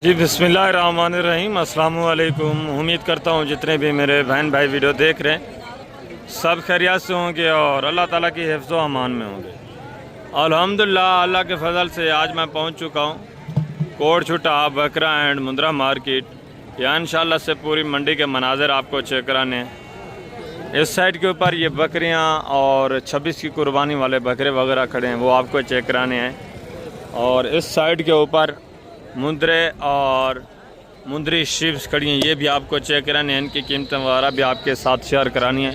जी बिस्मिल्लाहिर्रहमानिर्रहीम अस्सलाम वालेकुम। उम्मीद करता हूँ जितने भी मेरे बहन भाई वीडियो देख रहे हैं सब खैरियत से होंगे और अल्लाह ताला की हिफ्ज़ व अमान में होंगे। अल्हम्दुलिल्लाह अल्लाह के फ़ज़ल से आज मैं पहुँच चुका हूँ कोटछुटा बकरा एंड मुंद्रा मार्केट। यहाँ इंशाल्लाह से पूरी मंडी के मनाज़र आपको चेक कराने हैं। इस साइड के ऊपर ये बकरियाँ और 26 की कुर्बानी वाले बकरे वगैरह खड़े हैं, वो आपको चेक कराने हैं। और इस साइड के ऊपर मुंद्रे और मुंद्री शिप्स खड़ी हैं, ये भी आपको चेक कराने हैं। इनकी कीमतें वगैरह भी आपके साथ शेयर करानी है।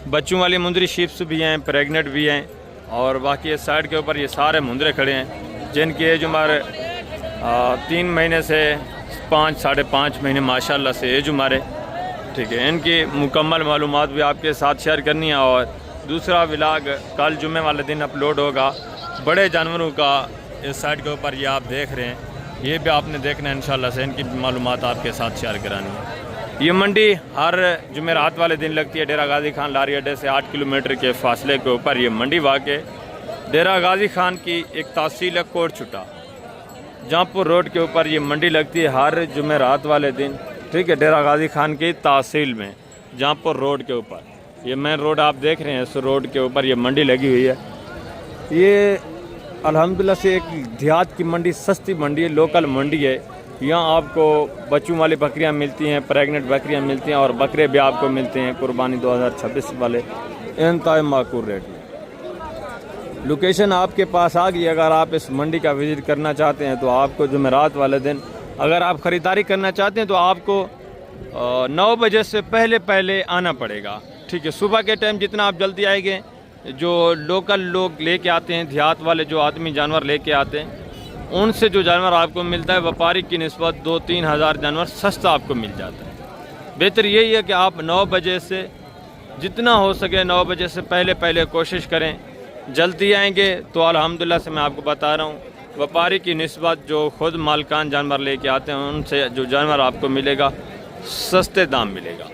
बच्चों वाली मुंद्री शिप्स भी हैं, प्रेग्नेंट भी हैं। और बाकी इस साइड के ऊपर ये सारे मुंद्रे खड़े हैं जिनकी एज हमारे 3 महीने से 5 साढ़े 5 महीने माशाल्लाह से एज हमारे। ठीक है, इनकी मुकम्मल मालूमात भी आपके साथ शेयर करनी है। और दूसरा व्लॉग कल जुम्मे वाले दिन अपलोड होगा बड़े जानवरों का। इस साइड के ऊपर ये आप देख रहे हैं, ये भी आपने देखना है इंशाल्लाह से। इनकी मालूमात आपके साथ शेयर करानी है। ये मंडी हर जुमेरात वाले दिन लगती है डेरा गाजी खान लारी अड्डे से 8 किलोमीटर के फासले के ऊपर ये मंडी वाक़ डेरा गाजी खान की एक तहसील है कोटछुटा, जहाँपुर रोड के ऊपर ये मंडी लगती है हर जुमेरात वाले दिन। ठीक है, डेरा गाजी खान की तहसील में जहाँपुर रोड के ऊपर ये मेन रोड आप देख रहे हैं, इस रोड के ऊपर ये मंडी लगी हुई है। ये अल्हम्दुलिल्लाह से एक देहात की मंडी, सस्ती मंडी है, लोकल मंडी है। यहाँ आपको बच्चों वाली बकरियाँ मिलती हैं, प्रेग्नेंट बकरियाँ मिलती हैं और बकरे भी आपको मिलते हैं कुर्बानी 2026 वाले इंतहाई माकूल रेट में। लोकेशन आपके पास आ गई। अगर आप इस मंडी का विज़िट करना चाहते हैं तो आपको जुमेरात वाले दिन अगर आप ख़रीदारी करना चाहते हैं तो आपको 9 बजे से पहले आना पड़ेगा। ठीक है, सुबह के टाइम जितना आप जल्दी आएंगे, जो लोकल लोग लेके आते हैं, देहात वाले जो आदमी जानवर लेके आते हैं, उनसे जो जानवर आपको मिलता है व्यापारी की निस्बत 2-3 हज़ार जानवर सस्ता आपको मिल जाता है। बेहतर यही है कि आप 9 बजे से जितना हो सके 9 बजे से पहले कोशिश करें। जल्दी आएंगे तो अल्हम्दुलिल्लाह से मैं आपको बता रहा हूँ व्यापारी की निस्बत जो खुद मालकान जानवर लेके आते हैं उनसे जो जानवर आपको मिलेगा सस्ते दाम मिलेगा।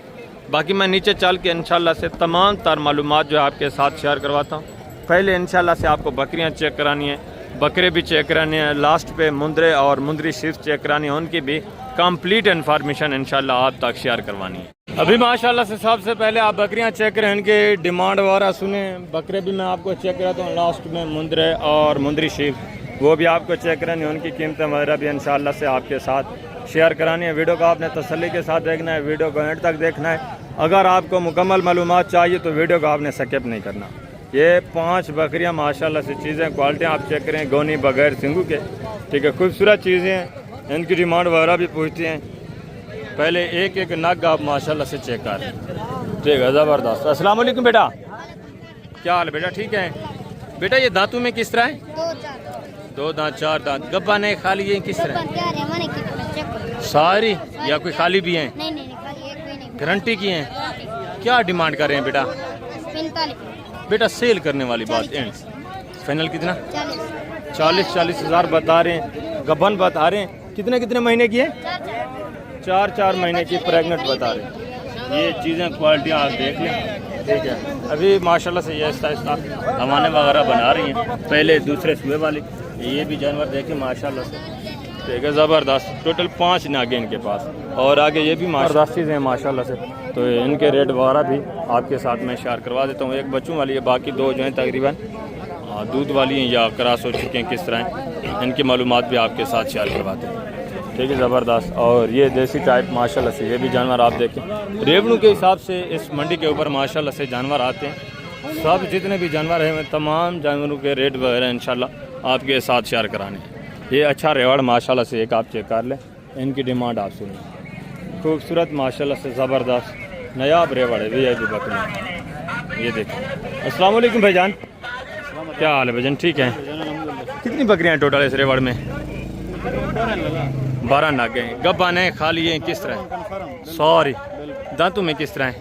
बाकी मैं नीचे चल के इंशाल्लाह से तमाम तर मालूमात जो है आपके साथ शेयर करवाता हूँ। पहले इंशाल्लाह से आपको बकरियाँ चेक करानी है, बकरे भी चेक कराने हैं, लास्ट पे मुंद्रे और मुंद्री शिफ्ट चेक करानी है, उनकी भी कंप्लीट इन्फॉर्मेशन इंशाल्लाह आप तक शेयर करवानी है। अभी माशाल्लाह से सबसे पहले आप बकरियाँ चेक करें, इनकी डिमांड वगैरह सुने। बकरे भी मैं आपको चेक कराता हूँ, लास्ट में मुंद्रे और मुंद्री शिफ्ट वो भी आपको चेक करानी है, उनकी कीमतें वगैरह भी इंशाल्लाह से आपके साथ शेयर करानी है। वीडियो को आपने तसल्ली के साथ देखना है, वीडियो को एंड तक देखना है। अगर आपको मुकम्मल मालूमात चाहिए तो वीडियो को आपने स्किप नहीं करना। ये 5 बकरियां माशाल्लाह से चीज़ें क्वालिटी आप चेक करें, गोनी बगैर सिंगू के। ठीक है, खूबसूरत चीज़ें हैं, इनकी डिमांड वगैरह भी पूछती हैं। पहले एक नग आप माशाल्लाह से चेक कर। ठीक है, ज़बरदस्त। अस्सलाम वालेकुम बेटा, क्या हाल है बेटा? ठीक है बेटा, ये दांतों में किस तरह है? 2 दांत 4 दांत गब्बा नहीं खाली है, किस तरह सारी या कोई खाली भी हैं? गारंटी की हैं? क्या डिमांड कर रहे हैं बेटा? 45 बेटा सेल करने वाली बात एंड फाइनल कितना? 40 हज़ार बता रहे हैं। गबन बता रहे हैं कितने महीने की है? 4 महीने की प्रेग्नेंट बता रहे हैं। ये चीज़ें क्वालिटी आप देख लें। ठीक है, अभी माशाल्लाह से ये आहिस्ता हमाने वगैरह बना रही हैं। पहले दूसरे सुबह वाली ये भी जानवर देखें माशाल्लाह से। ठीक है, ज़बरदस्त। टोटल 5 नागे इनके पास और आगे ये भी ज़बरदस्त चीज़ें हैं माशाल्लाह से। तो इनके रेट वगैरह भी आपके साथ मैं शेयर करवा देता हूँ। एक बच्चों वाली है, बाकी 2 जो हैं तकरीबन दूध वाली हैं या क्रॉस हो चुके हैं, किस तरह हैं इनकी मालूमात भी आपके साथ शेयर करवाते हैं। ठीक है, ज़बरदस्त। और ये देसी टाइप माशाल्लाह से ये भी जानवर आप देखें। रेवड़ों के हिसाब से इस मंडी के ऊपर माशाल्लाह से जानवर आते हैं। सब जितने भी जानवर हैं तमाम जानवरों के रेट वगैरह इंशाल्लाह आपके साथ शेयर कराने हैं। ये अच्छा रेवड़ माशाल्लाह से एक आप चेक कर लें, इनकी डिमांड आप सुनिए। खूबसूरत माशाल्लाह से ज़बरदस्त नयाब रेवड़ है, ये बकरी। ये देखिए। अस्सलाम वालेकुम भाईजान, क्या हाल है भाईजान? ठीक है। कितनी बकरियां हैं टोटल इस रेवड़ में? 12 नागे हैं। गब्बा नहीं खाली है, किस तरह? सॉरी, दांतों में किस तरह है?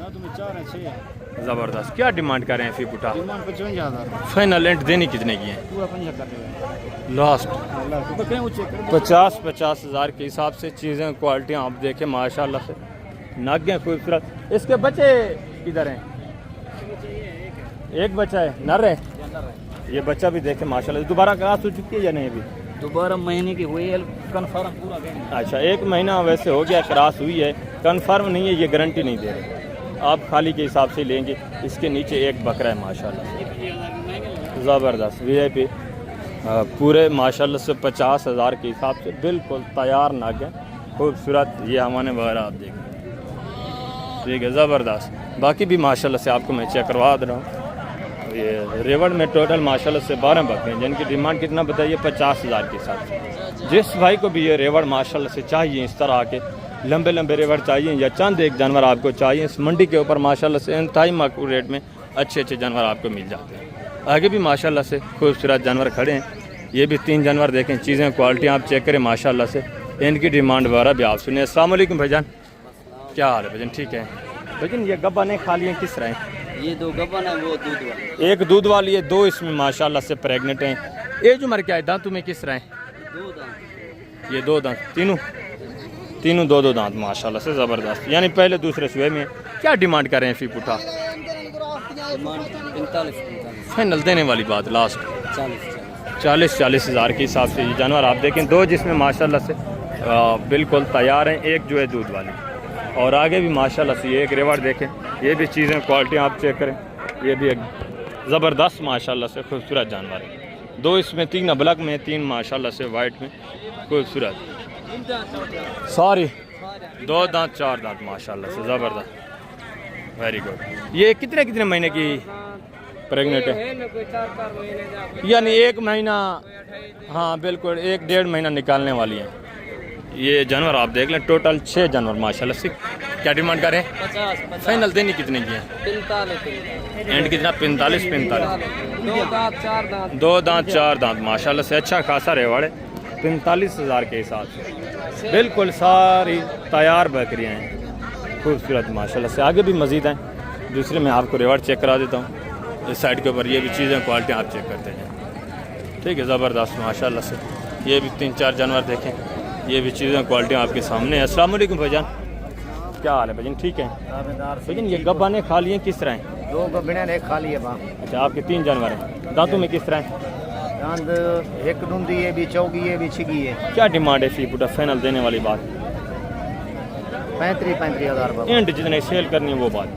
ज़बरदस्त। क्या डिमांड कर रहे हैं? फी पुटा 55 एंड देनी कितने की है? लास्ट 50 हज़ार के हिसाब से चीज़ें क्वालिटी आप देखें माशाल्लाह से। नागे खूबसूरत। इसके बच्चे किधर हैं? एक बच्चा है, नर है। ये बच्चा भी देखे माशाल्लाह। दोबारा क्रॉस हो चुकी है या नहीं? अभी 12 महीने की हुई है, कन्फर्म पूरा गया। अच्छा, 1 महीना वैसे हो गया, क्रॉस हुई है, कंफर्म नहीं है, ये गारंटी नहीं दे रहे आप, खाली के हिसाब से लेंगे। इसके नीचे एक बकरा है माशाल्लाह ज़बरदस्त VIP पूरे माशाल्लाह से 50,000 के हिसाब से बिल्कुल तैयार नाग है, खूबसूरत। ये हमारे वगैरह आप देखें, ठीक है, ज़बरदस्त। बाकी भी माशाल्लाह से आपको मैं चेक करवा दे रहा हूँ। ये रेवड़ में टोटल माशाल्लाह से 12 बकरे हैं, जिनकी डिमांड कितना बताइए 50,000 के हिसाब से। जिस भाई को भी ये रेवड़ माशाल्लाह से चाहिए, इस तरह के लंबे लंबे रेवड़ चाहिए या चंद एक जानवर आपको चाहिए, इस मंडी के ऊपर माशाल्लाह से इंतहाई माकूल रेट में अच्छे अच्छे जानवर आपको मिल जाते हैं। आगे भी माशाल्लाह से खूबसूरत जानवर खड़े हैं। ये भी 3 जानवर देखें, चीज़ें क्वालिटी आप चेक करें माशाल्लाह से। इनकी डिमांड वगैरह भी आप सुने। अस्सलाम वालेकुम भाईजान, क्या हाल है भाईजान? ठीक है भाईजान। ये गब्बा ने खा लिए किस तरह हैं? ये 2 गब्बन है, वो दूध वाली। एक दूध वाली है, 2 इसमें माशाल्लाह से प्रेग्नेंट हैं। एज उम्र क्या है? दांतों में किस तरह हैं? 2 दांत। ये 2 दांत, तीनों 2 दांत माशाल्लाह से ज़बरदस्त। यानी पहले दूसरे सुबह में क्या डिमांड कर रहे हैं फी पुठा? 45 फाइनल देने वाली बात लास्ट 40 हज़ार के हिसाब से ये जानवर आप देखें। 2 जिसमें माशाल्लाह से बिल्कुल तैयार हैं, एक जो है दूध वाली, और आगे भी माशाल्लाह से ये एक रेवड़ देखें। ये भी चीज़ें क्वालिटी आप चेक करें, ये भी एक ज़बरदस्त माशाल्लाह से खूबसूरत जानवर है। 2 इसमें 3 अबलग में, 3 माशाल्लाह से वाइट में खूबसूरत। सॉरी 2 दांत 4 दांत माशाल्लाह से ज़बरदस्त, वेरी गुड। ये कितने कितने महीने की प्रेग्नेंट है? यानी 1 महीना, हाँ बिल्कुल 1-1.5 महीना निकालने वाली है। ये जानवर आप देख लें, टोटल 6 जानवर माशाल्लाह से। क्या डिमांड करें? 50। फाइनल देनी कितने की है? 45। एंड कितना? 45। 2 दांत 4 दांत। 2 दांत 4 दांत माशाल्लाह से अच्छा खासा रेवाड़ है। 45,000 के हिसाब से बिल्कुल सारी तैयार बकरियाँ हैं, खूबसूरत माशाल्लाह से। आगे भी मज़ीद हैं, दूसरे में आपको रेवाड़ चेक करा देता हूँ। इस साइड के ऊपर ये भी चीज़ें क्वालिटी आप चेक करते हैं, ठीक है, ज़बरदस्त माशाल्लाह से। ये भी 3-4 जानवर देखें, ये भी चीज़ें क्वालिटी आपके सामने है। अस्सलाम वालेकुम भाईजान, क्या हाल है भाईजान? ठीक है भाईजान। ये गब्बा ने खा लिए किस तरह हैं? 2 गब्बने ने खा लिए बा। अच्छा, आपके 3 जानवर हैं। दांतों में किस तरह हैं? दांत एक डूंदी है, भी चौगी है, भी छिगी है। क्या डिमांड है फी पुटा? फाइनल देने वाली बात 35 हज़ार बाबा। एंड जितने सेल करनी है वो बात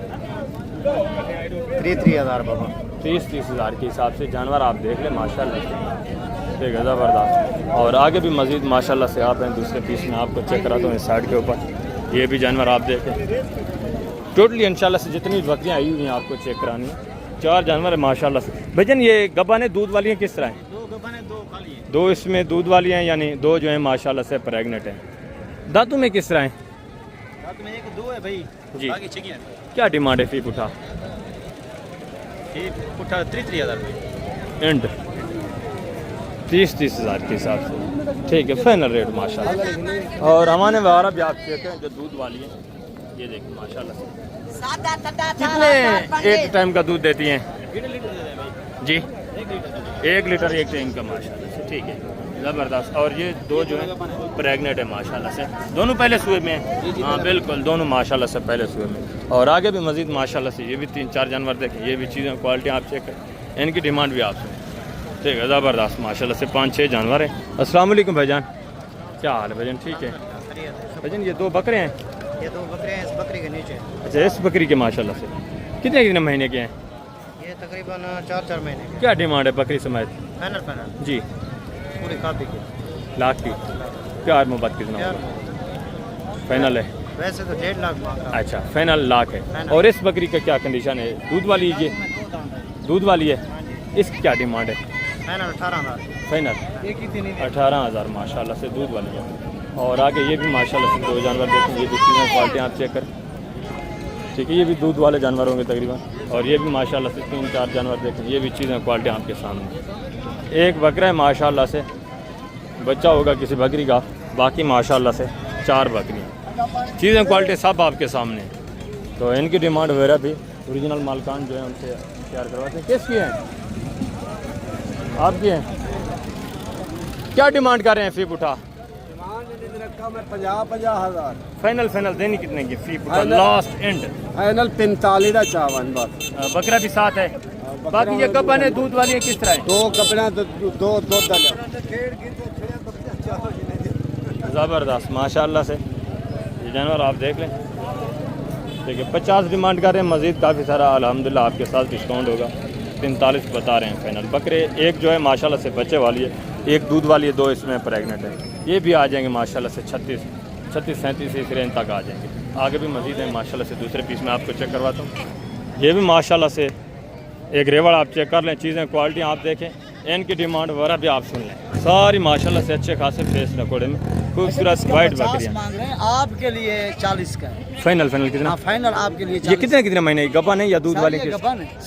3 हज़ार बाबा। 30 हज़ार के हिसाब से जानवर आप देख लें माशाल्लाह से, ठीक है, ज़बरदस्त। और आगे भी मज़ीद माशाल्लाह से आप हैं, दूसरे पीस में आपको चेक कराता हूँ। इस साइड के ऊपर ये भी जानवर आप देखें। टोटली इंशाल्लाह से जितनी बकरियाँ आई हुई हैं आपको चेक करानी है। 4 जानवर है माशाल्लाह से। भजन ये गब्बा ने दूध वाली हैं किस तरह हैं? 2 गब्बने 2 खाली है। 2 इसमें दूध वाली हैं, यानी 2 जो हैं माशाल्लाह से प्रेग्नेंट हैं। दांतों में किस तरह हैं? दांत में 1-2 है भाई जी। बाकी छिगी है। क्या डिमांड है फी पुठा? ठीक पुठा 3 हज़ार भाई। एंड 30 हज़ार के हिसाब से, ठीक है, फाइनल रेट माशाल्लाह। और हमारे वगैरह भी आप चेक करें जो दूध वाली है, ये देखिए माशाल्लाह से। कितने एक टाइम का दूध देती हैं? जी 1 लीटर एक टाइम का माशाल्लाह से, ठीक है, ज़बरदस्त। और ये 2 जो है प्रेग्नेंट है माशाल्लाह से, दोनों पहले सुबह में हैं। हाँ बिल्कुल, दोनों माशाल्लाह से पहले सुबह में। और आगे भी मज़ीद माशाल्लाह से ये भी 3-4 जानवर देखें, ये भी चीज़ें क्वालिटी आप चेक करें, इनकी डिमांड भी आप सुनें, ठीक है, ज़बरदस्त माशाल्लाह से। 5-6 जानवर हैं। अस्सलाम वालेकुम भाईजान, क्या हाल है भाईजान? ठीक है भाईजान। ये 2 बकरे हैं? ये 2 बकरे हैं, इस बकरी के नीचे। अच्छा, इस बकरी के माशाल्लाह से कितने कितने महीने के हैं? ये तकरीबन 4 महीने के। क्या डिमांड है बकरी समेत? फाइनल जी पूरी कापी की। लाख की। प्यार मोहब्बत कितना यार फाइनल है? वैसे तो 1.5 लाख मांग रहा। अच्छा, फाइनल लाख है। और इस बकरी का क्या कंडीशन है? दूध वाली? ये दूध वाली है, इसकी क्या डिमांड है? फाइनल 18,000। फाइनल एक ही दिन 18,000 माशाल्लाह से दूध वाली है। और आगे ये भी माशाल्लाह से 2 जानवर देखें, ये भी चीज़ें क्वालिटी आप चेक करें, ठीक है, ये भी दूध वाले जानवर होंगे तकरीबन। और ये भी माशाल्लाह से 3-4 जानवर देखें, ये भी चीज़ें क्वालिटी आपके सामने। एक बकरा है माशाल्लाह से, बच्चा होगा किसी बकरी का, बाकी माशाल्लाह से 4 बकरियाँ, चीज़ें क्वालिटी सब आपके सामने। तो इनकी डिमांड वगैरह भी ओरिजिनल मालकान जो है उनसे तैयार करवाते हैं। किसकी हैं? आपकी हैं? क्या डिमांड कर रहे हैं फी पुठा? कम है 50 हज़ार। फाइनल देनी कितने की फी पुठा? लास्ट एंड फाइनल 45 चावन बस। बकरा भी साथ है। बाकी ये कब बने दूध वाली है किस तरह है? 2 कपड़े 2 दल ज़बरदस्त माशाल्लाह से ये जानवर आप देख लें। ठीक है 50 डिमांड कर रहे हैं, मज़ीद काफ़ी सारा अल्हम्दुलिल्लाह आपके साथ डिस्काउंट होगा। 43 बता रहे हैं फाइनल। बकरे एक जो है माशाल्लाह से बच्चे वाली है, एक दूध वाली है, 2 इसमें प्रेग्नेंट है। ये भी आ जाएंगे माशाल्लाह से 36-37 इस रेंज तक आ जाएंगे। आगे भी मज़ीद है माशाल्लाह से। दूसरे पीस में आपको चेक करवाता हूँ। ये भी माशाल्लाह से एक रेवड़ आप चेक कर लें, चीज़ें क्वालिटी आप देखें, इनकी डिमांड वगैरह भी आप सुन लें। सारी माशाल्लाह से अच्छे खासे फेस नकोड़े में खूबसूरत वाइट बकरियाँ मांग रहे हैं आपके लिए 40 का है। फाइनल कितना? हाँ फाइनल आपके लिए ये कितने महीने की गबन है या दूध वाली?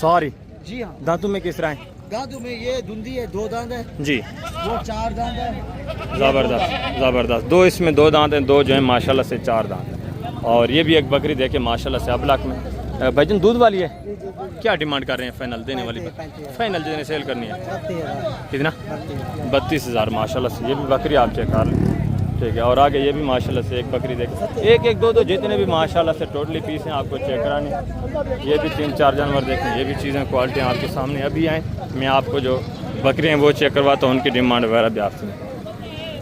सॉरी जी हाँ। दांतों में किस तरह है? दांतों में ये धुंधी है, 2 दांत है जी, वो 4 दांत है। ज़बरदस्त 2 इसमें 2 दांत हैं, 2 जो है माशाल्लाह से 4 दांत हैं। और ये भी एक बकरी देखे माशाल्लाह से अबलक में भाईजान दूध वाली है। क्या डिमांड कर रहे हैं फाइनल देने वाली? फाइनल देने सेल करनी है कितना? 32,000 माशाल्लाह से। ये भी बकरी आप चेक कर लें। ठीक है और आगे ये भी माशाल्लाह से एक बकरी देखें, एक 2 जितने भी माशाल्लाह से टोटली पीस हैं आपको चेक कराने। ये भी 3-4 जानवर देखें, ये भी चीज़ें क्वालिटी आपके सामने अभी आएँ। मैं आपको जो बकरी हैं वो चेक करवाता हूँ, उनकी डिमांड वगैरह भी आप सुनें।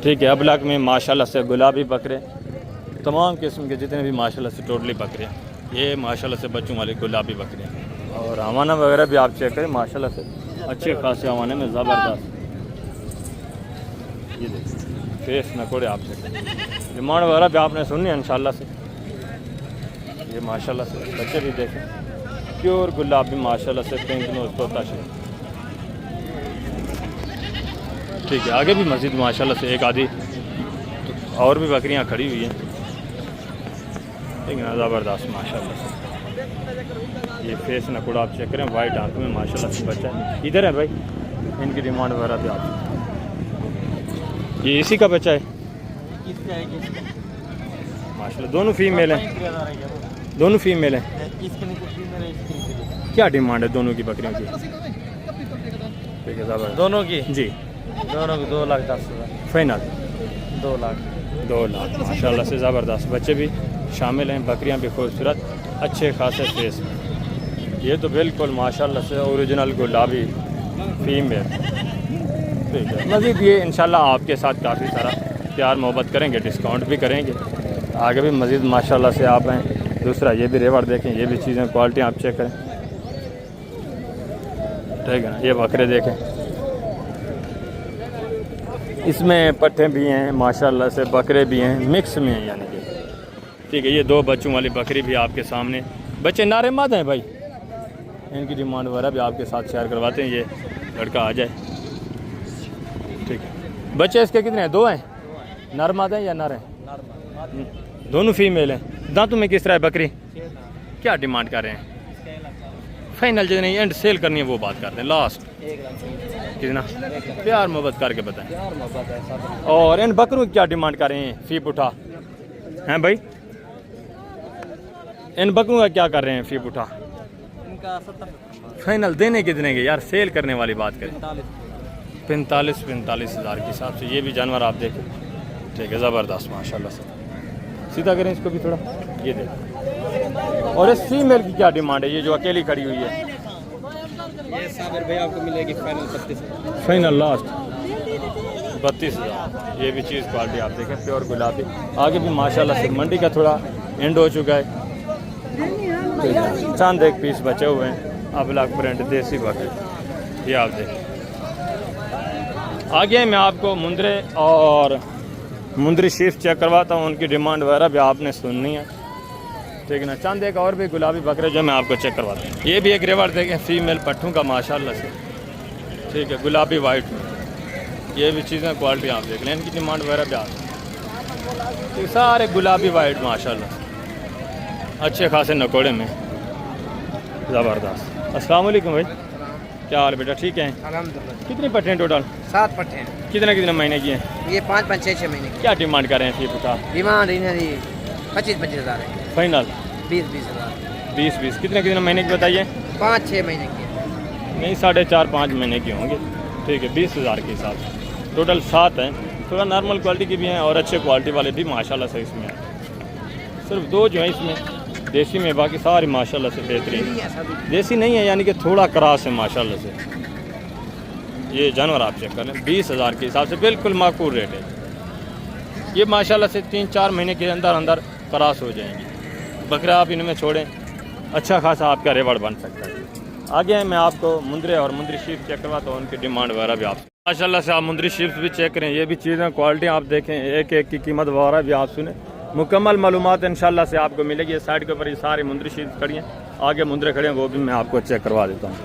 ठीक है अबलक में माशाल्लाह से गुलाबी बकरे, तमाम किस्म के जितने भी माशाल्लाह से टोटली बकरे, ये माशाल्लाह से बच्चों वाली गुलाबी बकरे। और हवाना वगैरह भी आप चेक करें माशाल्लाह से अच्छे खासे हवाने में ज़बरदस्त। ये देखिए फेस नकोड़े आप चेक करें, डिमांड वगैरह भी आपने सुननी है इंशाल्लाह से। ये माशाल्लाह से बच्चे भी देखें, प्योर गुलाबी माशाल्लाह से पिंक नोज तोता शेर। ठीक है आगे भी मस्जिद माशाल्लाह से एक आधी और भी बकरियां खड़ी हुई हैं। ठीक है ना ज़बरदस्त माशाल्लाह से। ये फेस नकोड़ा आप चेक करें, वाइट आंखों में माशाल्लाह से बच्चा है। इधर है भाई, इनकी डिमांड वगैरह भी आप। ये इसी का बच्चा है माशाल्लाह। दोनों फीमेल हैं, दोनों फीमेल हैं। क्या डिमांड है दोनों की बकरियों की? ठीक है ज़बरदस्त दोनों की जी, दोनों की 2,10,000 फाइनल 2 लाख 2 लाख माशाल्लाह से ज़बरदस्त। बच्चे भी शामिल हैं, बकरियां भी खूबसूरत अच्छे खासे फेस में। ये तो बिल्कुल माशाल्लाह से ओरिजिनल गुलाबी फीमेल। ठीक है मज़ीद ये इंशाल्लाह आपके साथ काफ़ी सारा प्यार मोहब्बत करेंगे, डिस्काउंट भी करेंगे। आगे भी मज़ीद माशाल्लाह से आप हैं। दूसरा ये भी रेवड़ देखें, ये भी चीज़ें क्वालिटी आप चेक करें। ठीक है ना ये बकरे देखें, इसमें पट्ठे भी हैं माशाल्लाह से, बकरे भी हैं, मिक्स में हैं यानी कि। ठीक है ये 2 बच्चों वाली बकरी भी आपके सामने। बच्चे नारे माद हैं भाई, इनकी डिमांड वगैरह भी आपके साथ शेयर करवाते हैं। ये लड़का आ जाए। ठीक है बच्चे इसके कितने हैं? 2 हैं। नर माद हैं या नर हैं? दोनों फीमेल हैं। दांतों में किस तरह है बकरी? क्या डिमांड कर रहे हैं? फाइनल जो नहीं एंड सेल करनी है वो बात करते हैं, लास्ट कितना? प्यार मोहब्बत करके बताएं। और इन बकरों की क्या डिमांड कर रहे हैं? फी उठा हैं भाई, इन बकरों का क्या कर रहे हैं फी उठा? इनका 70 फाइनल देने कितने के यार? सेल करने वाली बात करें 45,000 के हिसाब से। ये भी जानवर आप देखें। ठीक है ज़बरदस्त माशाल्लाह से। सीधा करें इसको भी थोड़ा, ये देखें। और इस फीमेल की क्या डिमांड है? ये जो अकेली खड़ी हुई है ये साबिर भाई आपको मिलेगी फाइनल 32,000 फाइनल लास्ट 32,000। ये भी चीज़ क्वालिटी आप देखें, प्योर गुलाबी। आगे भी माशाल्लाह से मंडी का थोड़ा एंड हो चुका है। ठीक है चांद एक पीस बचे हुए हैं, अबलक प्रिंट देसी बकरी, ये आप देखें। आगे मैं आपको मुंदरे और मुंदरी शीफ चेक करवाता हूँ, उनकी डिमांड वगैरह भी आपने सुननी है। ठीक है ना चंद एक और भी गुलाबी बकरे जो मैं आपको चेक करवाता हूँ। ये भी एक रेवड़ देखें, फीमेल पट्ठों का माशाल्लाह से। ठीक है गुलाबी वाइट में, ये भी चीज़ें क्वालिटी आप देख लें, इनकी डिमांड वगैरह भी आप। ठीक सारे गुलाबी वाइट माशाल्लाह अच्छे खासे नकोड़े में, ज़बरदस्त। अस्सलाम वालेकुम भाई, क्या हाल बेटा? ठीक है अल्हम्दुलिल्लाह। कितनी पट्टे हैं टोटल? 7 पट्टे हैं। कितने महीने की हैं? ये 5-5 6-6 महीने की। क्या डिमांड कर रहे हैं फी पुटा? डिमांड इन्हें 25,000 है। फाइनल 20,000 20 कितने महीने की बताइए? 5-6 महीने की। नहीं 4.5-5 महीने की होंगे। ठीक है 20,000 के हिसाब से टोटल 7 हैं। थोड़ा नॉर्मल क्वालिटी की भी हैं और अच्छे क्वालिटी वाले भी माशाल्लाह से इसमें हैं। सिर्फ 2 जो हैं इसमें देसी में, बाकी सारी माशाल्लाह से बेहतरीन। देसी नहीं है यानी कि थोड़ा क्रॉस है माशाल्लाह से। ये जानवर आप चेक कर लें 20,000 के हिसाब से बिल्कुल माकूल रेट है। ये माशाल्लाह से 3-4 महीने के अंदर अंदर क्रॉस हो जाएंगी। बकरा आप इनमें छोड़ें, अच्छा खासा आपका रेवड़ बन सकता है। आगे मैं आपको मुंदरे और मुंदरी शीप चेक करवाता हूँ, उनकी डिमांड वगैरह भी आप माशाल्लाह से आप मुंदरी शीप्स भी चेक करें। ये भी चीज़ें क्वालिटी आप देखें, एक एक की कीमत वगैरह भी आप सुने। मुकम्मल मालूमात इंशाल्लाह से आपको मिलेगी। ये साइड के ऊपर ये सारी मुंदरी शीप्स खड़ी हैं, आगे मुंदरे खड़े हैं, वो भी मैं आपको चेक करवा देता हूँ।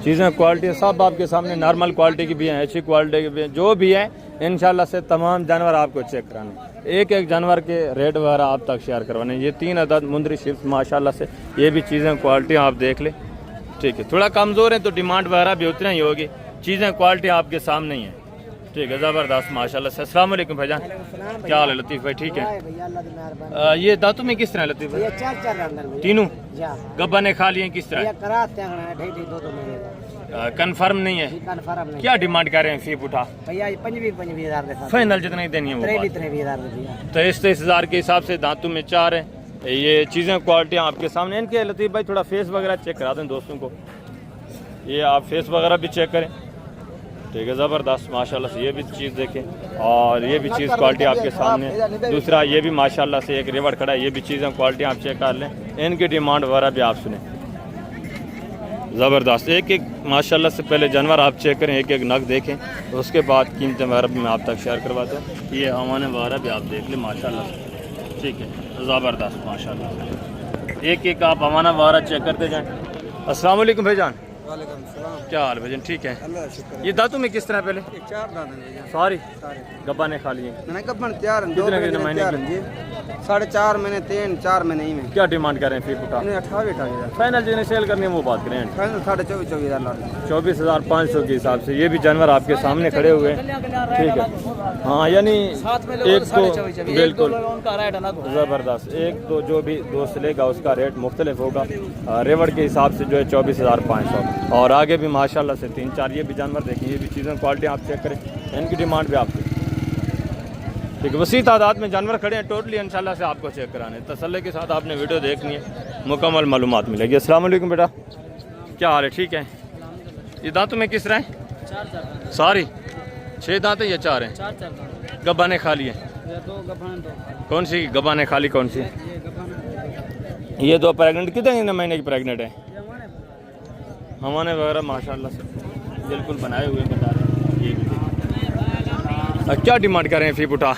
चीज़ें क्वालिटी सब आपके सामने, नॉर्मल क्वालिटी की भी हैं, अच्छी क्वालिटी की भी हैं, जो भी है इंशाल्लाह से तमाम जानवर आपको चेक कराने, एक एक जानवर के रेट वगैरह आप तक शेयर करवाने। ये 3 अदद मुंदरी शिप्स माशाल्लाह से, ये भी चीज़ें क्वालिटी आप देख ले। ठीक है, थोड़ा कमज़ोर है तो डिमांड वगैरह भी उतना ही होगी, चीज़ें क्वालिटी आपके सामने ही है। ठीक है, ज़बरदस्त माशाल्लाह से। अस्सलाम वालेकुम भाईजान, क्या हाल है लतीफ़ भाई? ठीक है। ये दांतों में किस तरह लतीफ़ भाई? तीनों गब्बा ने खा लिए किस तरह? कंफर्म नहीं है, क्या डिमांड कर रहे हैं फी उठा? फाइनल जितनी देनी है वो 23,000 के हिसाब से दांतों में 4 है। ये चीज़ें क्वालिटी आपके सामने। इनके लतीफ़ भाई थोड़ा फेस वगैरह चेक करा दें दोस्तों को, ये आप फेस वगैरह भी चेक करें। ठीक है, ज़बरदस्त माशाल्लाह से। ये भी चीज़ देखें और ये भी चीज़ क्वालिटी आपके सामने। दूसरा ये भी माशाल्लाह से एक रेवड़ खड़ा है, ये भी चीज़ें क्वालिटी आप चेक कर लें, इनकी डिमांड वगैरह भी आप सुने। ज़बरदस्त एक एक माशाल्लाह से। पहले जानवर आप चेक करें, एक एक नग देखें, उसके बाद कीमतें वगैरह भी मैं आप तक शेयर करवाता हूँ। ये हवाने वगैरह भी आप देख लें माशाल्लाह से। ठीक है, ज़बरदस्त माशाल्लाह से। एक एक आप हवाना वगैरह चेक करते जाएँ। अस्सलाम वालेकुम भाईजान, क्या हाल भाईजान? ठीक है। ये दांतों में किस तरह? पहले 4 दांत हैं सारी गब्बा ने खा लिए? मैंने गब्बन तैयार हैं, कितने महीने की? 4.5 महीने 4 महीने ही में। क्या डिमांड कर रहे हैं फी फुटा? 28,000 फाइनल जिन्हें सेल करनी है वो बात करें। फाइनल 24,000 24,500 के हिसाब से ये भी जानवर आपके सामने खड़े हुए हैं। ठीक है, हाँ यानी एक तो बिल्कुल ज़बरदस्त, एक तो जो भी दोस्त लेगा उसका रेट मुख्तलिफ होगा। रेवड़ के हिसाब से जो है 24,500 और आगे भी माशाल्लाह से 3-4 ये भी जानवर देखें, ये भी चीज़ें क्वालिटी आप चेक करें, इनकी डिमांड भी आपकी। ठीक है, वसी तादाद में जानवर खड़े हैं टोटली इंशाल्लाह से आपको चेक कराने। तसल्ली के साथ आपने वीडियो देखनी है, मुकम्मल मालूमात मिलेगी। अस्सलाम वालेकुम बेटा, क्या हाल है? ठीक है। ये दांतों में किस तरह है? सारी 6 दांत है या 4 हैं? गब्बा ने खा लिए? कौन सी गब्बा ने खाली? कौन सी? ये 2 प्रेगनेंट, कितने महीने की प्रेगनेंट है? हमारे वगैरह माशाल्लाह से बिल्कुल बनाए हुए बता रहे हैं। ये भी क्या डिमांड कर रहे हैं फी उठा?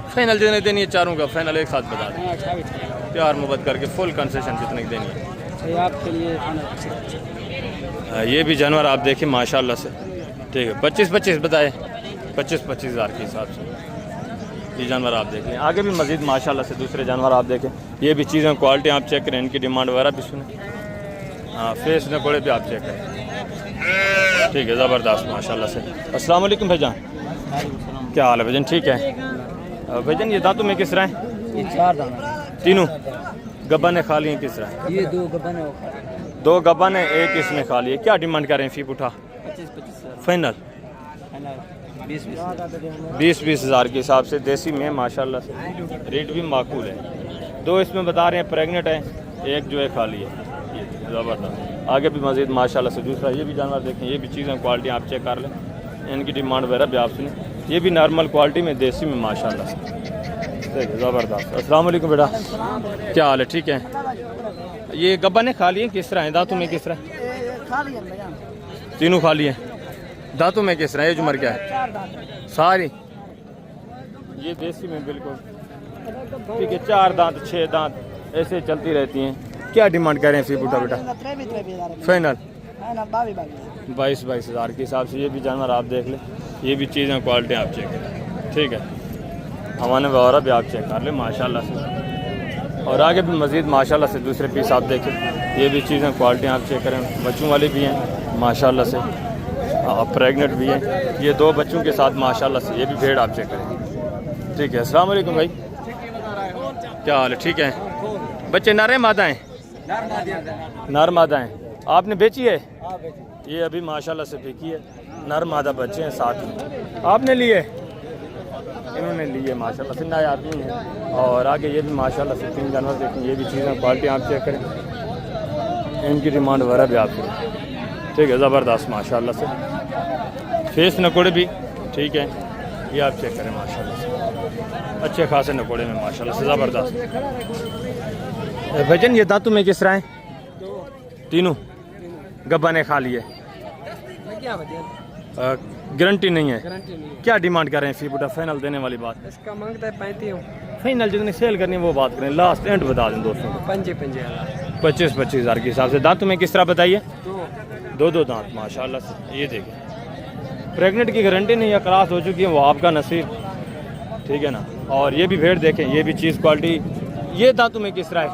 फाइनल जितने देनी है चारों का फाइनल एक साथ बता दें, प्यार मोहब्बत करके फुल कंसेशन जितने की देनी है आपके लिए। ये भी जानवर आप देखें माशाल्लाह से। ठीक है, 25-25 बताए, 25,000 के हिसाब से ये जानवर आप देख लें। आगे भी मज़ीद माशाल्लाह से दूसरे जानवर आप देखें, ये भी चीज़ें क्वालिटी आप चेक करें, इनकी डिमांड वगैरह भी सुने। हाँ, फेस न कोड़े पे आप चेक करें। ठीक है, ज़बरदस्त माशाल्लाह से। अस्सलाम वालेकुम भाईजान, क्या हाल है भाईजान? ठीक है भाईजान। ये दांतों में किस तरह है? ये 4 दांत तीनों गब्बा ने खा लिए किस तरह? ये 2 गब्बन है, 2 गब्बा ने एक इसमें खा लिए। क्या डिमांड कर रहे हैं फी उठा? 25,000 फाइनल 20,000 के हिसाब से देसी में माशाल्लाह से रेट भी माकूल है। 2 इसमें बता रहे हैं प्रेग्नेंट है, एक जो है खाली है। ज़बरदस्त, आगे भी मज़ीद माशाल्लाह से। दूसरा ये भी जानवर देखें, ये भी चीज़ें क्वालिटी आप चेक कर लें, इनकी डिमांड वगैरह भी आप सुने। ये भी नॉर्मल क्वालिटी में देसी में माशाल्लाह से। ठीक है, ज़बरदस्त। अस्सलाम वालेकुम बेटा, क्या हाल है? ठीक है। ये गब्बा ने खा लिए किस तरह है? दांतों में किस तरह? तीनों खा लिए। दांतों में किस तरह? ये जुमर क्या है? सारी ये देसी में बिल्कुल। ठीक है, 4 दांत 6 दांत ऐसे चलती रहती हैं। क्या डिमांड कर रहे हैं फी बूटा बेटा? फाइनल 22,000 के हिसाब से ये भी जानवर आप देख लें, ये भी चीज़ें क्वालिटी आप चेक करें। ठीक है, हमारे वगैरह भी आप चेक कर लें माशाल्लाह से। और आगे भी मज़ीद माशाल्लाह से दूसरे पीस आप देखें, ये भी चीज़ें क्वालिटी आप चेक करें। बच्चों वाली भी हैं माशाल्लाह से, प्रेग्नेंट भी हैं। ये 2 बच्चों के साथ माशाल्लाह से, ये भी भेड़ आप चेक करें। ठीक है, अस्सलाम वालेकुम भाई, क्या हाल है? ठीक है। बच्चे नर हैं मादा हैं? नर मादा हैं। आपने बेची है? ये अभी माशाल्लाह से बिकी है, नर मादा बच्चे हैं साथ में। आपने लिए? इन्होंने लिए माशाल्लाह से, नए आदमी हैं। और आगे ये भी माशाल्लाह से 3 जानवर देखें, ये भी चीज़ें क्वालिटी आप चेक करें, इनकी डिमांड वगैरह भी आप करें। ठीक है, ज़बरदस्त माशाल्लाह से। फेस नकोड़े भी ठीक है, ये आप चेक करें माशाल्लाह से। अच्छे खासे नकोड़े में माशाल्लाह से ज़बरदस्त। भजन ये दांतों में किस तरह हैं? तीनों गब्बा ने खा लिए, गारंटी नहीं है। क्या डिमांड कर रहे हैं फी बूटा? फाइनल देने वाली बात इसका मांगता है 35। फाइनल जितनी सेल करनी है वो बात करें, लास्ट एंड बता दें दोस्तों को। 25 हज़ार के हिसाब से। दांतों में किस तरह बताइए? दो दांत माशाल्लाह से। ये देखिए प्रेग्नेंट की गारंटी नहीं है, क्रॉस हो चुकी है वो आपका नसीब, ठीक है ना। और ये भी भेड़ देखें, ये भी चीज़ क्वालिटी। ये दांतों में किस तरह है?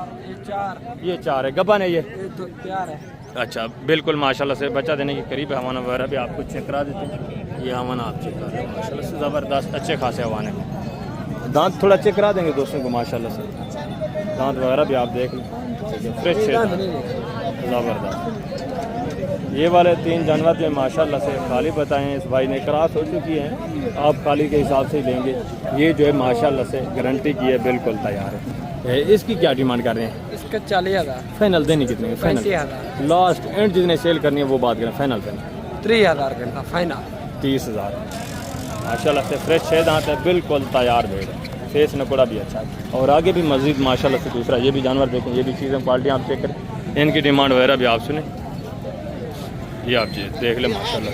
ये चार है। गब्बा ने ये तो तैयार है। अच्छा बिल्कुल माशाल्लाह से बच्चा देने के करीब है। हवाना वगैरह भी आपको चेक करा देते हैं। ये हवाना आप चेक करा दें माशाल्लाह से ज़बरदस्त, अच्छे खासे हवाने में। दांत थोड़ा चेक करा देंगे दोस्तों को माशाल्लाह से, दांत वगैरह भी आप देख लें, फ्रेश है ज़बरदस्त। ये वाले 3 जानवर जो माशाल्लाह से खाली बताएं, इस भाई ने क्रॉस हो चुकी है, आप खाली के हिसाब से ही लेंगे। ये जो है माशाल्लाह से गारंटी की है, बिल्कुल तैयार है। इसकी क्या डिमांड कर रहे हैं? इसका 40,000। फाइनल देनी कितनी है? फाइनल 35,000। लास्ट एंड जितने सेल करनी है वो बात करें। फाइनल 30,000 करता फाइनल। 30,000 माशाल्लाह से फ्रेश 6 दांत है, बिल्कुल तैयार भेड़ है, फेस नकोड़ा भी अच्छा है। और आगे भी मज़ीद माशाल्लाह से दूसरा ये भी जानवर देखें, ये भी चीज़ें क्वालिटी आप चेक करें, इनकी डिमांड वगैरह भी आप सुने। ये आप चीज़ देख लें माशाल्लाह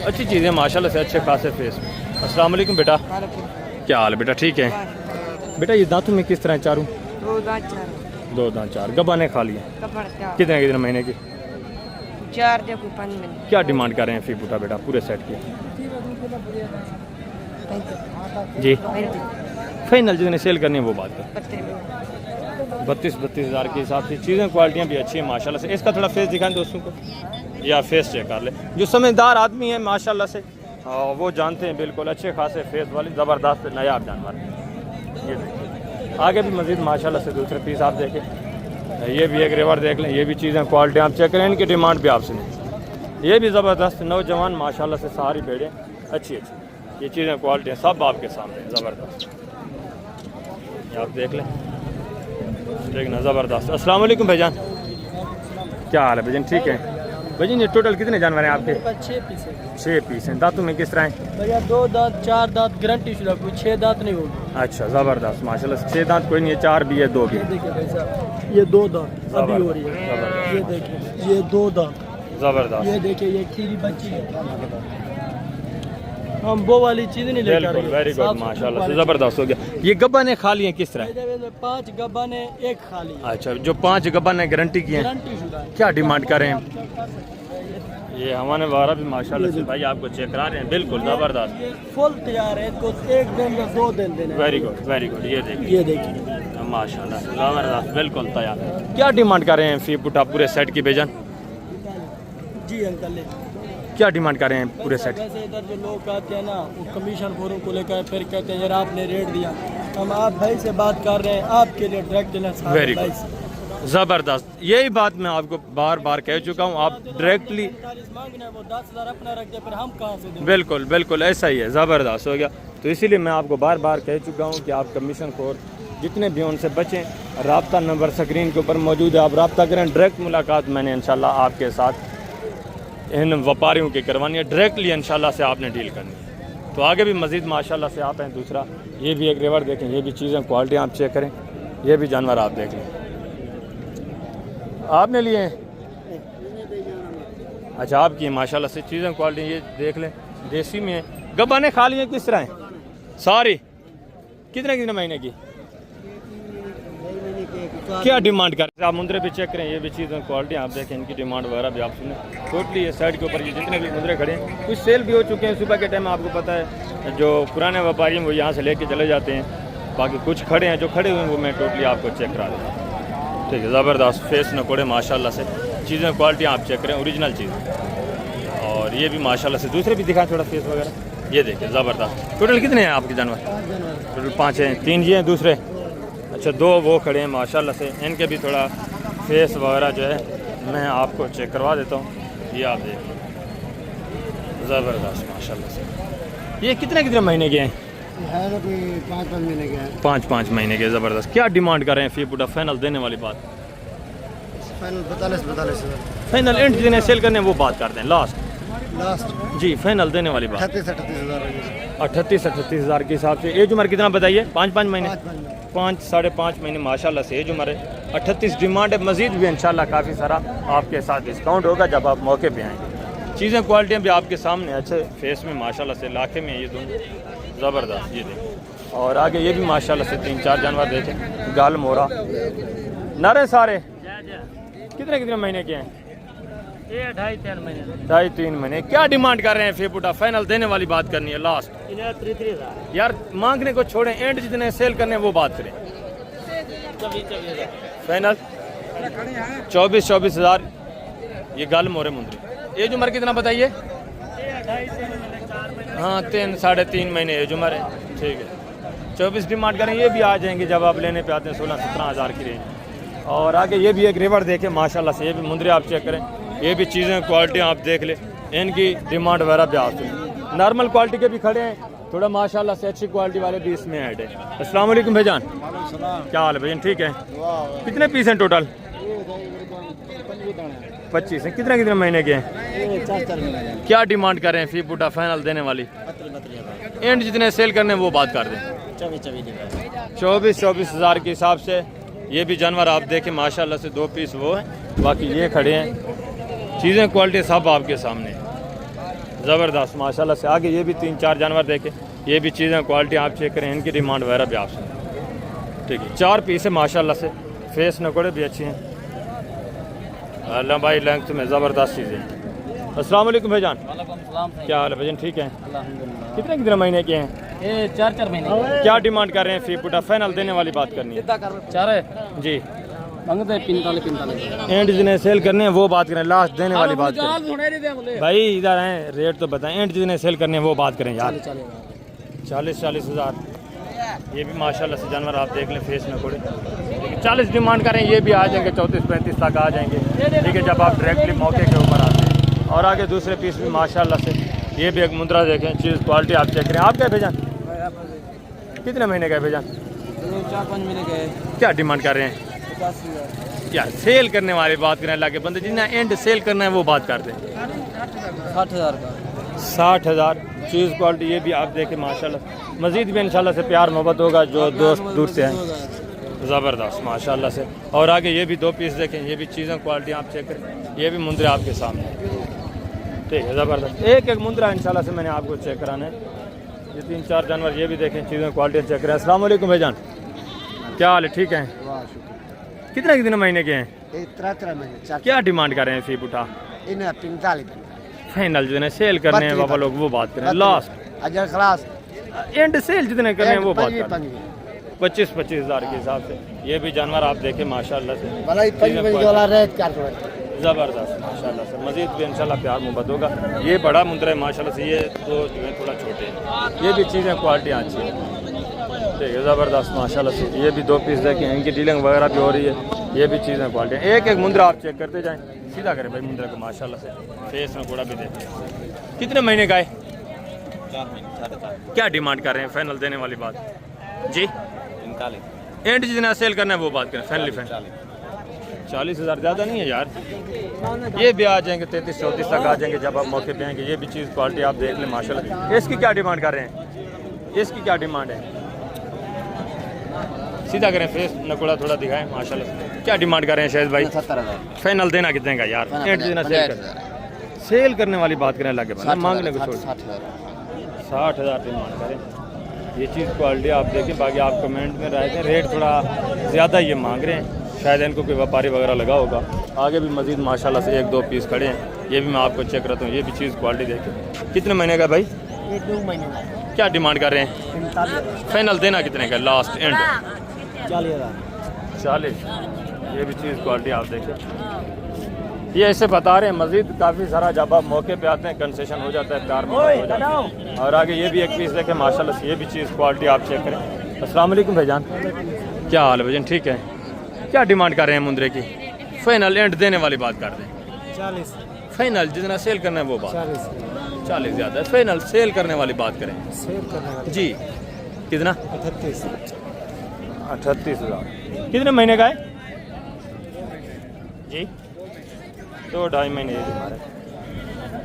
अच्छी चीज़ें माशाल्लाह से, अच्छे खासे फेस। अस्सलाम वालेकुम बेटा, क्या हाल है बेटा? ठीक है बेटा। ये दांतों में किस तरह है? चारों 2 दांत 4 गब्बा ने खा लिए। कितने महीने की? 4 देखो 5 महीने। क्या डिमांड कर रहे हैं फी बूटा बेटा पूरे सेट की? जी फाइनल जितने सेल करनी है वो बात है। 32 हज़ार के हिसाब से चीज़ें क्वालिटियाँ भी अच्छी हैं माशाल्लाह से। इसका थोड़ा फेस दिखाएं दोस्तों को, या फेस चेक कर ले। जो समझदार आदमी है माशाल्लाह से वो जानते हैं बिल्कुल अच्छे खासे फेस वाली ज़बरदस्त नायाब जानवर। ये देखिए आगे भी मज़ीद माशाल्लाह से दूसरे पीस आप देखें, ये भी एक रिवर देख लें, ये भी चीज़ें क्वालिटी आप चेक करें, इनकी डिमांड भी आप सुनें। ये भी ज़बरदस्त नौजवान माशाल्लाह से, सारी भेड़ें अच्छी ये चीज़ें क्वालिटी सब आपके सामने ज़बरदस्त, ये आप देख लें, ठीक ना ज़बरदस्त। अस्सलाम वालेकुम भाईजान, क्या हाल है भाईजान? ठीक है भाईजान। ये टोटल कितने जानवर हैं आपके? 6 पीस हैं। दांतों में किस तरह हैं भैया? 2 दांत 4 दांत गारंटी शुदा, कोई 6 दांत नहीं होगी। अच्छा ज़बरदस्त माशाल्लाह से। 6 दांत कोई नहीं है, 4 भी है, 2 भी है। देखिए भाई साहब, ये 2 दांत अभी हो रही है, ये देखिए ये 2 दांत ज़बरदस्त। ये देखिए ये खीरी बच्ची है, हम वो वाली चीज़ नहीं लेकर। बिल्कुल वेरी गुड माशाल्लाह से ज़बरदस्त हो गया। ये गब्बा ने खा लिए किस तरह? 5 गब्बा ने 1 खा ली। अच्छा जो 5 गब्बा ने गारंटी की है, क्या डिमांड कर रहे हैं? ये हमारे वगैरह भी माशाल्लाह से भाई आपको चेक करा रहे हैं, बिल्कुल ज़बरदस्त फुल तैयार है, इसको 1 दिन या 2 दिन देना। Very good very good. ये देखिए माशाल्लाह ज़बरदस्त बिल्कुल तैयार। क्या डिमांड कर रहे हैं फी पुटा पूरे सेट की बेजान? जी अंकल क्या डिमांड कर रहे हैं पूरे सेट? वैसे इधर जो लोग आते हैं ना, वो कमीशन खोरों को लेकर फिर कहते हैं यार आपने रेट दिया, हम आप भाई से बात कर रहे हैं, आपके लिए डायरेक्ट देना। वेरी गुड ज़बरदस्त। यही बात मैं आपको बार बार कह चुका हूँ, आप डायरेक्टली वो 10,000 अपना रख दे, फिर हम कहाँ से दें? बिल्कुल बिल्कुल ऐसा ही है, ज़बरदस्त हो गया। तो इसीलिए मैं आपको बार बार कह चुका हूँ कि आप कमीशन खोर जितने भी उनसे बचें। रब्ता नंबर स्क्रीन के ऊपर मौजूद है, आप रब्ता करें। डायरेक्ट मुलाकात मैंने इंशाल्लाह आपके साथ इन व्यापारियों की करवानी है, डायरेक्टली इंशाल्लाह से आपने डील करनी है। तो आगे भी मज़ीद माशाल्लाह से आप हैं। दूसरा ये भी एक रिवर देखें, ये भी चीज़ें क्वालिटी आप चेक करें, ये भी जानवर आप देख लें। आपने लिए हैं? अच्छा आपकी माशाल्लाह से चीज़ें क्वालिटी ये देख लें, देसी में है। गब्बा ने खा लिए किस तरह हैं सारी? कितने महीने की? क्या डिमांड कर रहे हैं आप? मुंदरे भी चेक करें, ये भी चीज़ें क्वालिटी आप देखें, इनकी डिमांड वगैरह भी आप सुने। टोटली ये साइड के ऊपर ये जितने भी मुंदरे खड़े हैं, कुछ सेल भी हो चुके हैं सुबह के टाइम, आपको पता है जो पुराने व्यापारी हैं वो यहाँ से लेके चले जाते हैं। बाकी कुछ खड़े हैं, जो खड़े हुए हैं वो मैं टोटली आपको चेक करा दूँगा। ठीक है ज़बरदस्त फेस नकोड़े माशाल्लाह से, चीज़ें क्वालिटी आप चेक करें, ओरिजिनल चीज़। और ये भी माशाल्लाह से दूसरे भी दिखाएं थोड़ा फेस वगैरह, ये देखिए ज़बरदस्त। टोटल कितने हैं आपके जानवर? टोटल 5 हैं, 3 ये हैं दूसरे, अच्छा 2 वो खड़े हैं माशाल्लाह से। इनके भी थोड़ा फेस वगैरह जो है मैं आपको चेक करवा देता हूँ, ये आप देखिए ज़बरदस्त माशाल्लाह से। ये कितने महीने के हैं? 5 महीने के हैं। 5 महीने के, ज़बरदस्त। क्या डिमांड कर रहे हैं फी पुटा? फाइनल देने वाली बात? फाइनल 45 फाइनल एंड जिन्हें सेल करने वो बात करते हैं, लास्ट लास्ट जी फाइनल देने वाली बात 38 हज़ार। 38 हज़ार के हिसाब से। एज उम्र कितना बताइए? 5 महीने, 5 साढ़े 5 महीने माशाल्लाह से एज उम्र है। 38 डिमांड है। मज़ीद भी इंशाल्लाह काफ़ी सारा आपके साथ डिस्काउंट होगा जब आप मौके पे आएंगे। चीज़ें क्वालिटियाँ भी आपके सामने अच्छे फेस में माशाल्लाह से लाखे में ये दोनों ज़बरदस्त। ये देखें और आगे ये भी माशाल्लाह से 3-4 जानवर देखें। गाल मोरा नरे सारे कितने महीने के हैं? ये 2.5-3 महीने। 2.5-3 महीने। क्या डिमांड कर रहे हैं फीपुटा? फाइनल देने वाली बात करनी है लास्ट। 3,000 यार मांगने को छोड़ें, एंड जितने सेल करने हैं वो बात करें। 24,000 फाइनल 24 हज़ार। ये गल मोरे मुंदरी। एज उम्र कितना बताइए? 2.5-3 हाँ 3-3.5 महीने एज उम्र है। ठीक है 24 डिमांड करें। ये भी आ जाएंगे जब आप लेने पे आते हैं 16-17 हज़ार की रेंज। और आगे ये भी एक रिवर देखें माशाल्लाह से। ये भी मुंदरी आप चेक करें। ये भी चीज़ें क्वालिटी आप देख लें, इनकी डिमांड वगैरह भी आती है। नॉर्मल क्वालिटी के भी खड़े हैं, थोड़ा माशाल्लाह से अच्छी क्वालिटी वाले भी इसमें ऐड है। अस्सलाम वालेकुम भाईजान, क्या हाल है भाईजान? ठीक है। कितने पीस हैं टोटल? 25 हैं। कितने महीने के हैं? क्या डिमांड कर रहे हैं? फी बूटा फाइनल देने वाली एंड जितने सेल करने हैं वो बात कर दें। 24 हज़ार के हिसाब से। ये भी जानवर आप देखें माशाल्लाह से 2 पीस वो हैं, बाकी ये खड़े हैं। चीज़ें क्वालिटी सब आपके सामने ज़बरदस्त माशाल्लाह से। आगे ये भी 3-4 जानवर देखें। ये भी चीज़ें क्वालिटी आप चेक करें, इनकी डिमांड वगैरह भी आप सुनें। ठीक है 4 पीस है माशाल्लाह से। फेस नकोड़े भी अच्छे हैं, लंबाई लेंथ में ज़बरदस्त चीज़ें। अस्सलाम वालेकुम भाईजान, क्या हाल है भाईजान? ठीक है। कितने महीने के हैं? ये 4 महीने। क्या डिमांड कर रहे हैं? फी पुटा फाइनल देने वाली बात करनी है। 4 जी मांगते 45 एंड जितने सेल करने हैं वो बात करें, लास्ट देने वाली बात करें। भाई इधर आए रेट तो बताएं, एंड जितने सेल करने हैं वो बात करें यार। 40 हज़ार। ये भी माशाल्लाह से जानवर आप देख लें, फेस में कोड़े। 40 डिमांड करें, ये भी आ जाएंगे 34-35 तक आ जाएंगे। ठीक है जब आप डायरेक्टली मौके के ऊपर आते हैं। और आगे दूसरे पीस भी माशाल्लाह से। ये भी एक मुद्रा देखें, चीज़ क्वालिटी आप चेक करें। आप क्या भेजान? कितने महीने का भेजान? 4-5 महीने के। क्या डिमांड कर रहे हैं? 50,000। क्या सेल करने वाली बात करें? अल्लाह के बंदे जितना एंड सेल करना है वो बात करते हैं। 60,000 का। 60,000 चीज़ क्वालिटी। ये भी आप देखें माशाल्लाह। मज़ीद भी इंशाल्लाह से प्यार मोहब्बत होगा जो दोस्त दूर से हैं। ज़बरदस्त माशाल्लाह से। और आगे ये भी 2 पीस देखें। ये भी चीज़ें क्वालिटी आप चेक करें। ये भी मुंदरा आपके सामने। ठीक है ज़बरदस्त। एक मुंदरा इंशाल्लाह से मैंने आपको चेक कराना है। ये 3-4 जानवर ये भी देखें, चीज़ें क्वालिटी चेक करें। अस्सलाम वालेकुम भाईजान, क्या हाल है? ठीक है। कितने महीने के हैं? 3 महीने। क्या डिमांड कर रहे हैं? फी उठा 45 फाइनल जो है सेल करने हैं बाबा लोग वो बात करें। लास्ट अजर खलास एंड सेल जितने कर रहे हैं वो बात करें। 25 हज़ार के हिसाब से। ये भी जानवर आप देखें माशाल्लाह से ज़बरदस्त माशाल्लाह से। मज़ीद भी इंशाल्लाह प्यार मोहब्बत होगा। ये बड़ा मुंदरा है माशाल्लाह से। ये तो जो है थोड़ा छोटे हैं। ये भी चीज़ें क्वालिटी अच्छी है। ठीक है ज़बरदस्त माशाल्लाह से। ये भी 2 पीस देखें, इनकी डीलिंग वगैरह भी हो रही है। ये भी चीज़ें क्वालिटी है। एक मुंदरा आप चेक करते जाएँ, सीधा करें भाई मुंदरा को माशाल्लाह से। फेस में घोड़ा भी देखें। कितने महीने का है? 4 महीने। क्या डिमांड कर रहे हैं? फाइनल देने वाली बात जी। 45। एंड जितना सेल करना है वो बात करें। फाइनली 40 हज़ार ज़्यादा नहीं है यार। ये भी आ जाएंगे 33-34 तक आ जाएंगे जब आप मौके पे आएंगे। ये भी चीज़ क्वालिटी आप देख लें माशाल्लाह। इसकी क्या डिमांड कर रहे हैं? इसकी क्या डिमांड है? सीधा करें, फेस नकोड़ा थोड़ा दिखाएं माशाल्लाह। क्या डिमांड कर रहे हैं शायद भाई? 70,000। फाइनल देना कितने का यार? एंड जितना सेल करने वाली बात करें, लगे मांगने को छोड़। 60,000 डिमांड करें। ये चीज़ क्वालिटी आप देखें। बाकी आप कमेंट में राय दें। रेट थोड़ा ज़्यादा ये मांग रहे हैं, शायद इनको कोई व्यापारी वगैरह लगा होगा। आगे भी मज़ीद माशाल्लाह से 1-2 पीस खड़े हैं। ये भी मैं आपको चेक करता हूँ। ये भी चीज़ क्वालिटी देखें। कितने महीने का भाई? 2 महीने। क्या डिमांड कर रहे हैं? फाइनल देना कितने का लास्ट एंड? 40। ये भी चीज़ क्वालिटी आप देखें। ये ऐसे बता रहे हैं। मज़ीद काफ़ी सारा जब आप मौके पे आते हैं कंसेशन हो जाता है, प्यार हो जाता है। और आगे ये भी 1 पीस देखें माशाल्लाह से। ये भी चीज़ क्वालिटी आप चेक करें। अस्सलाम वालेकुम भाईजान, क्या हाल है भाईजान? ठीक है। क्या डिमांड कर रहे हैं मुंदरे की? फाइनल एंड देने वाली बात कर दें। 40। फाइनल जितना सेल करना है वो बात। 40 ज़्यादा है। फाइनल सेल करने वाली बात करें जी। कितना? 38 हज़ार। कितने महीने का है जी? 2-2.5 महीने ये हमारे।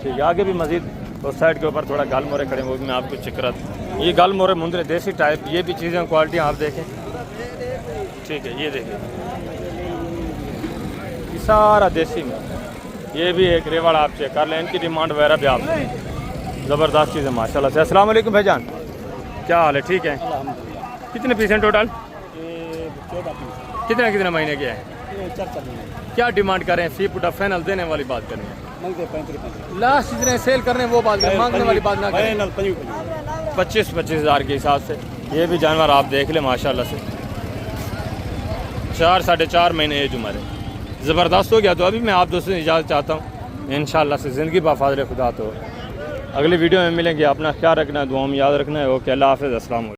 ठीक है। आगे भी मज़ीद उस साइड के ऊपर थोड़ा गाल मोरे खड़े, वो भी मैं आपको चेक करा ये गल मोरे मुंदरे देसी टाइप, ये भी चीज़ें क्वालिटी आप देखें। ठीक है, ये देखें, ये सारा देसी में। ये भी एक रेवाड़ आप चेक कर लें, इनकी डिमांड वगैरह भी आप ज़बरदस्त चीज़ है माशाल्लाह से। अस्सलाम वालेकुम भाईजान, क्या हाल है? ठीक है। कितने पीस हैं टोटल? 14 पीस। कितने महीने के हैं? 4 महीने। क्या डिमांड करें? फी पुटा फाइनल देने वाली बात करें, मांगते 35। लास्ट जितने सेल करने वो बात करें, मांगने वाली बात ना करें। फाइनल 25 हज़ार के हिसाब से ये भी जानवर आप देख लें माशाल्लाह से। 4 साढ़े 4 महीने एज उम्र है, ज़बरदस्त हो गया। तो अभी मैं आप दोस्तों से इजाज़त चाहता हूँ, इंशाल्लाह से ज़िंदगी बाफ़ाज़िल खुदा। तो अगली वीडियो में मिलेंगे। अपना ख्याल रखना है, दुआ में याद रखना है। ओके, अल्लाह हाफ़िज़, अस्सलाम वालेकुम।